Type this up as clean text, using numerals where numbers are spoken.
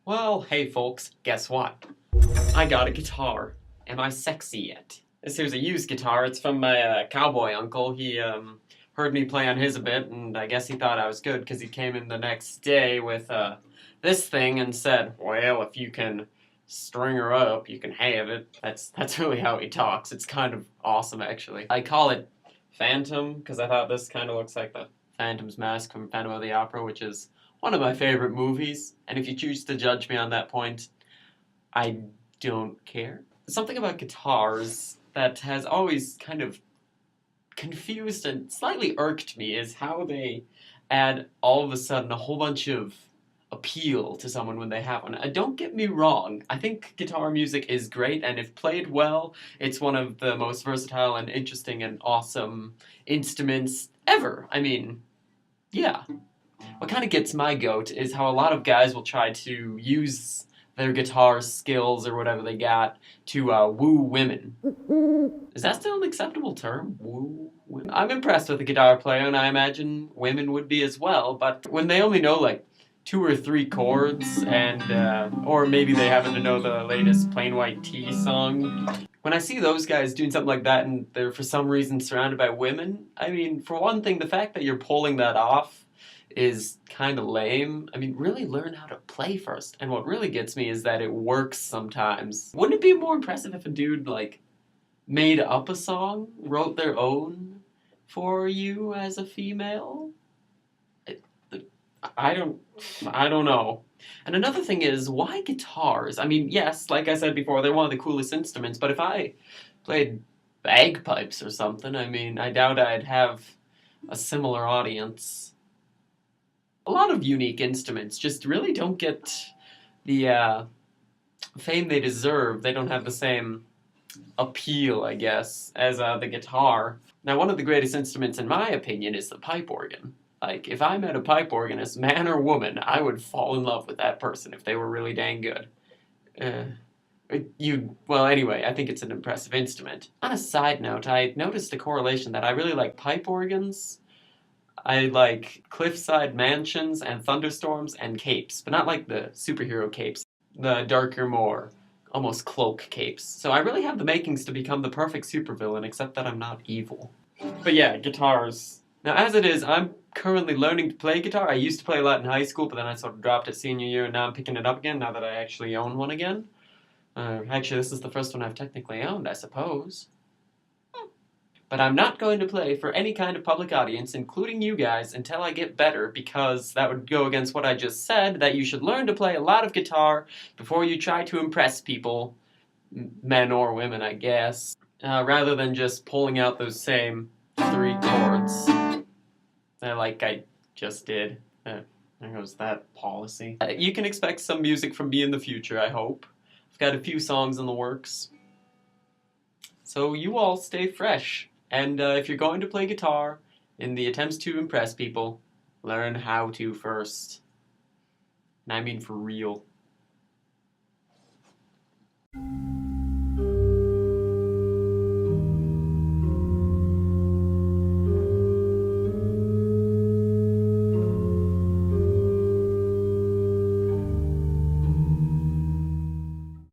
Well, hey folks, guess what? I got a guitar. Am I sexy yet? This here's a used guitar. It's from my cowboy uncle. He heard me play on his a bit, and I guess he thought I was good because he came in the next day with this thing and said, "Well, if you can string her up, you can have it." That's really how he talks. It's kind of awesome, actually. I call it Phantom because I thought this kind of looks like the Phantom's Mask from Phantom of the Opera, which is one of my favorite movies. And if you choose to judge me on that point, I don't care. Something about guitars that has always kind of confused and slightly irked me is how they add all of a sudden a whole bunch of appeal to someone when they have one. Don't get me wrong, I think guitar music is great, and if played well, it's one of the most versatile and interesting and awesome instruments ever. I mean, yeah. What kind of gets my goat is how a lot of guys will try to use their guitar skills or whatever they got to woo women. Is that still an acceptable term? Woo women? I'm impressed with a guitar player, and I imagine women would be as well, but when they only know like 2 or 3 chords and or maybe they happen to know the latest Plain White Tee song, when I see those guys doing something like that and they're for some reason surrounded by women, I mean, for one thing, the fact that you're pulling that off is kind of lame. I mean, really learn how to play first. And what really gets me is that it works sometimes. Wouldn't it be more impressive if a dude, like, made up a song, wrote their own for you as a female? I don't, I don't know. And another thing is, why guitars? I mean, yes, like I said before, they're one of the coolest instruments, but if I played bagpipes or something, I mean, I doubt I'd have a similar audience. A lot of unique instruments just really don't get the fame they deserve. They don't have the same appeal, I guess, as the guitar. Now, one of the greatest instruments, in my opinion, is the pipe organ. Like, if I met a pipe organist, man or woman, I would fall in love with that person if they were really dang good. Uh, well, anyway, I think it's an impressive instrument. On a side note, I noticed a correlation that I really like pipe organs. I like cliffside mansions and thunderstorms and capes, but not like the superhero capes, the darker, more almost cloak capes. So I really have the makings to become the perfect supervillain, except that I'm not evil. But yeah, guitars. Now, as it is, I'm currently learning to play guitar. I used to play a lot in high school, but then I sort of dropped it senior year, and now I'm picking it up again, now that I actually own one again. Actually, this is the first one I've technically owned, I suppose. But I'm not going to play for any kind of public audience, including you guys, until I get better, because that would go against what I just said, that you should learn to play a lot of guitar before you try to impress people, men or women, I guess, rather than just pulling out those same 3 chords, like I just did. There goes that policy. You can expect some music from me in the future, I hope. I've got a few songs in the works. So you all stay fresh. And if you're going to play guitar in the attempts to impress people, learn how to first. And I mean for real.